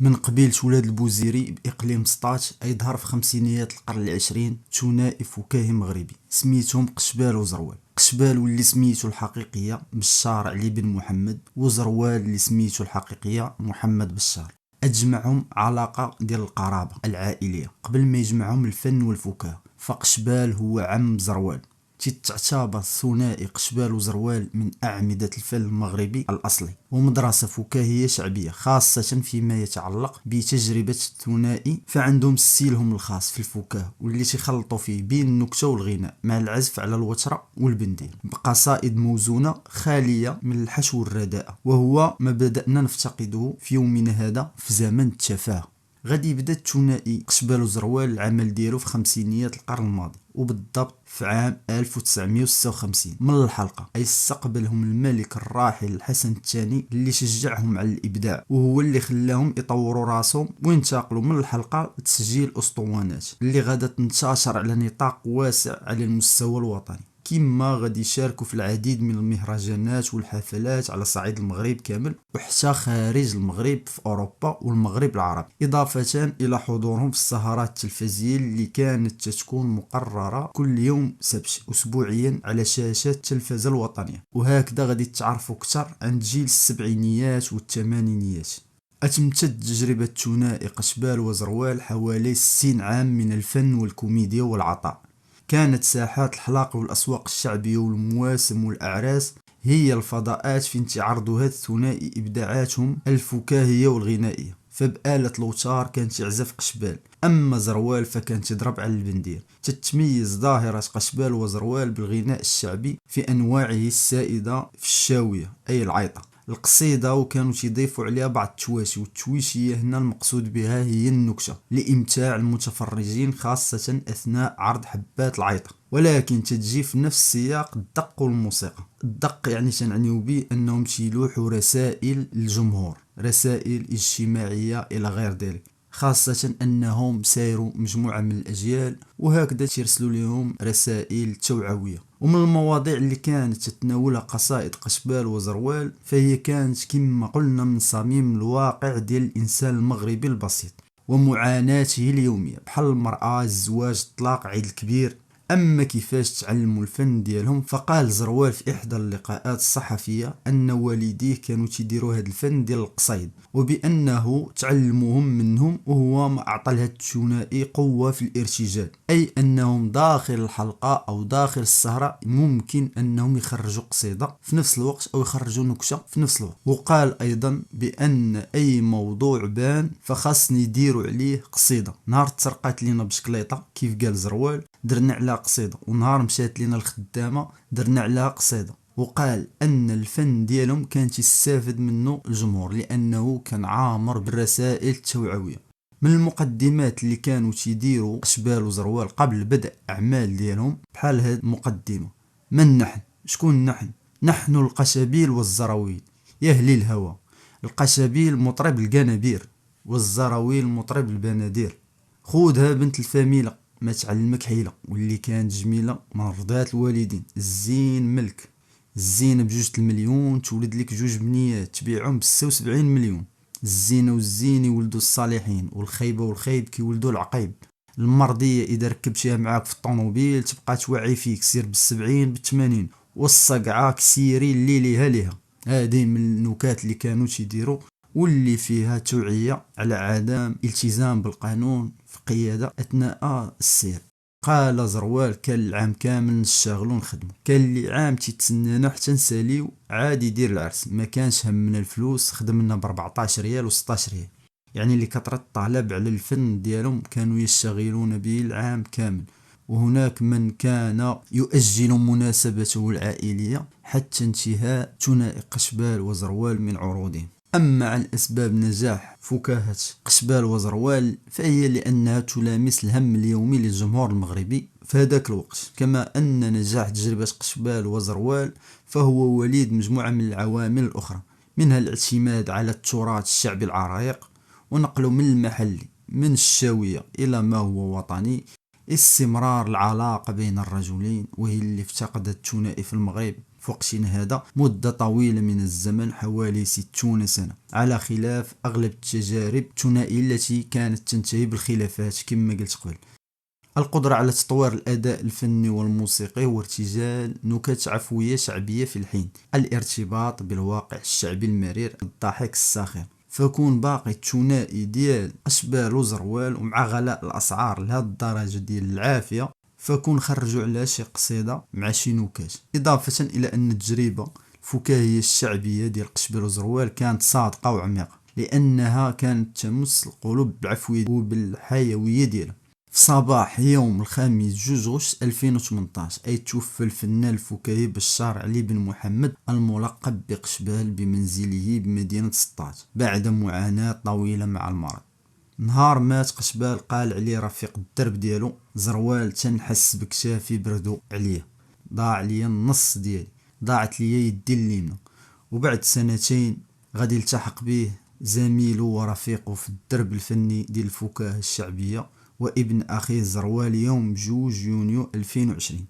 من قبيلة ولاد البوزيري بإقليم سطات يظهر في خمسينيات القرن العشرين ثنائي فكاهي مغربي سميتهم قشبال وزروال. قشبال واللي سميتو الحقيقية بشار علي بن محمد، وزروال اللي سميتو الحقيقية محمد بشار. أجمعهم علاقة ديال القرابة العائلية قبل ما يجمعهم الفن والفكاهة، فقشبال هو عم زروال. تعتبر ثنائي قشبال وزروال من أعمدة الفن المغربي الأصلي ومدرسة فكاهية شعبية، خاصة فيما يتعلق بتجربة الثنائي. فعندهم ستيلهم الخاص في الفكاهة واللي تخلطوا فيه بين النكتة والغناء مع العزف على الوترة والبندير بقصائد موزونة خالية من الحشو والرداءة، وهو ما بدأنا نفتقده في يومنا هذا في زمن التفاهة. غادي يبدا الثنائي قشبال وزروال العمل ديالو في خمسينيات القرن الماضي، وبالضبط في عام 1956 من الحلقة. أي استقبلهم الملك الراحل الحسن الثاني اللي شجعهم على الإبداع، وهو اللي خلاهم يطوروا راسهم وينتقلوا من الحلقة لتسجيل أسطوانات اللي غادا تنتشر على نطاق واسع على المستوى الوطني. كما غادي يشاركوا في العديد من المهرجانات والحفلات على صعيد المغرب كامل وحتى خارج المغرب في أوروبا والمغرب العربي، إضافة إلى حضورهم في السهرات التلفزيونية اللي كانت تكون مقررة كل يوم سبت أسبوعيا على شاشات التلفزة الوطنية. وهكذا غادي تعرفوا أكثر عن جيل السبعينيات والثمانينيات. أتمتد تجربة ثنائي قشبال وزروال حوالي 60 عام من الفن والكوميديا والعطاء. كانت ساحات الحلاق والأسواق الشعبية والمواسم والأعراس هي الفضاءات فين تعرضوا هاد الثنائي إبداعاتهم الفكاهية والغنائية. فبآلة الوتار كانت يعزف قشبال، أما زروال فكانت يضرب على البندير. تتميز ظاهرة قشبال وزروال بالغناء الشعبي في أنواعه السائدة في الشاوية أي العيطة القصيدة، وكانوا تضيفوا عليها بعض التواشي، والتويشية هنا المقصود بها هي النكتة لإمتاع المتفرجين خاصة أثناء عرض حبات العيطة، ولكن تجي في نفس سياق الدق والموسيقى. الدق يعني تنعنيو به أنهم تيلوحوا رسائل للجمهور، رسائل اجتماعية إلى غير ذلك، خاصة أنهم سايروا مجموعة من الأجيال وهكذا ترسلوا لهم رسائل توعوية. ومن المواضيع اللي كانت تتناولها قصائد قشبال وزروال فهي كانت كما قلنا من صميم الواقع ديال الإنسان المغربي البسيط ومعاناته اليومية، بحال المرأة، الزواج، الطلاق، عيد الكبير. أما كيفاش تعلموا الفن ديالهم، فقال زروال في إحدى اللقاءات الصحفية أن والديه كانوا تيديروا هذا الفن ديال القصيد، وبأنه تعلموهم منهم، وهو ما أعطى لهذا الثنائي قوة في الارتجال، أي أنهم داخل الحلقة أو داخل السهرة ممكن أنهم يخرجوا قصيدة في نفس الوقت أو يخرجوا نكتة في نفس الوقت. وقال أيضا بأن أي موضوع بان فخاص يديروا عليه قصيدة. نهار تسرقات لينا بشكليطة كيف قال زروال درنا عليها قصيدة، ونهار مشات لينا الخدامة درنا عليها قصيدة. وقال أن الفن ديالهم كان يستافد منه الجمهور لأنه كان عامر بالرسائل التوعوية. من المقدمات اللي كانوا تيديروا قشبال وزروال قبل بدء أعمال ديالهم بحال هاد المقدمة: من نحن؟ شكون نحن؟ نحن القشابيل والزراويل يا أهلي الهوى. القشابيل مطرب القنابير، والزراويل مطرب البنادير. خودها بنت الفاميلة ما تعلمك حيلة، واللي كانت جميلة مرضات الوالدين. الزين ملك، الزينة بجوج المليون تولد لك جوج بنيات تبيعهم ب76 مليون. الزينة والزين يولدوا الصالحين، والخيبة والخيب كيولدوا العقيب. المرضية إذا ركبتيها معاك في الطوموبيل تبقى توعي فيك سير ب70 ب80، والصقعة كسيري اللي ليها ليها. هذه من النكات اللي كانوا تيديروا واللي فيها توعية على عدم التزام بالقانون في قيادة أثناء السير. قال زروال كان العام كامل نشتغلوا نخدموا، كان اللي عام تيتسنانا حتى نساليو عادي يدير العرس، ما كانش همنا الفلوس، خدمنا ب 14 ريال و16 ريال. يعني اللي كثرة الطلب على الفن ديالهم كانوا يشتغلون به العام كامل. وهناك من كان يؤجل مناسبته العائلية حتى انتهاء ثنائي قشبال وزروال من عروضهم. أما عن أسباب نجاح فكاهة قشبال وزروال فهي لأنها تلامس الهم اليومي للجمهور المغربي في هذاك الوقت، كما أن نجاح تجربة قشبال وزروال فهو وليد مجموعة من العوامل الأخرى، منها الاعتماد على التراث الشعبي العريق ونقله من المحلي من الشاوية إلى ما هو وطني، استمرار العلاقة بين الرجلين وهي اللي افتقدت الثنائي في المغرب في وقتنا هذا مدة طويلة من الزمن، حوالي 60 سنة، على خلاف أغلب التجارب الثنائية التي كانت تنتهي بالخلافات كما قلت قبل. القدرة على تطوير الأداء الفني والموسيقي وارتجال نكت عفوية شعبية في الحين الارتباط بالواقع الشعبي المرير، الضحك الساخر. فكون باقي الثنائي ديال أشبال وزروال ومع غلاء الأسعار لهاد الدرجة ديال العافية، فكون خرجوا على شي قصيدة مع شي نكات. إضافة إلى أن التجربة الفكاهية الشعبية ديال قشبال وزروال كانت صادقة وعميقة، لأنها كانت تمس القلوب بالعفوية وبالحيوية ديالها. في صباح يوم الخميس 2 غشت 2018 أي توفى الفنان الفكاهي بشار علي بن محمد الملقب بقشبال بمنزله بمدينة سطات بعد معاناة طويلة مع المرض. نهار مات قشبال قال عليه رفيق الدرب ديالو: زروال تنحس بكشافي بردو عليا، ضاع ليا النص ديالي، ضاعت ليا يدي اليمنى. وبعد سنتين غادي يلتحق به زميله ورفيقه في الدرب الفني ديال الفكاهة الشعبية وابن أخيه زروال يوم 2 يونيو 2020.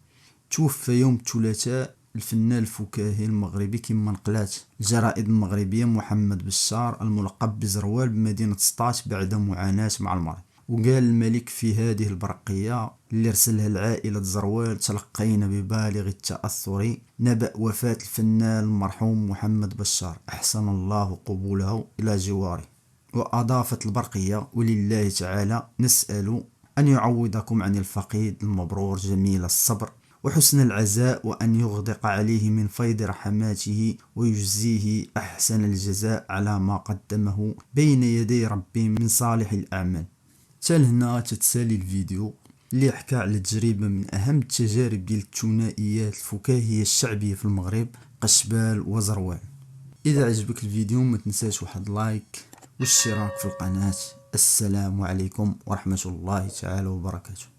توفى يوم الثلاثاء الفنان الفكاهي المغربي كما نقلات الجرائد المغربية محمد بشار الملقب بزروال بمدينة سطات بعد معاناة مع المرض. وقال الملك في هذه البرقية اللي رسلها العائلة زروال: تلقينا ببالغ التأثر نبأ وفاة الفنان المرحوم محمد بشار، أحسن الله قبوله إلى جواره. وأضافت البرقية: ولله تعالى نسأل أن يعوضكم عن الفقيد المبرور جميل الصبر وحسن العزاء، وأن يغدق عليه من فيض رحماته ويجزيه أحسن الجزاء على ما قدمه بين يدي ربي من صالح الأعمال. هنا تتسالي الفيديو اللي حكى على تجربة من أهم التجارب ديال الثنائيات الفكاهية الشعبية في المغرب، قشبال وزروال. إذا عجبك الفيديو ما تنساش واحد لايك والاشتراك في القناة. السلام عليكم ورحمة الله تعالى وبركاته.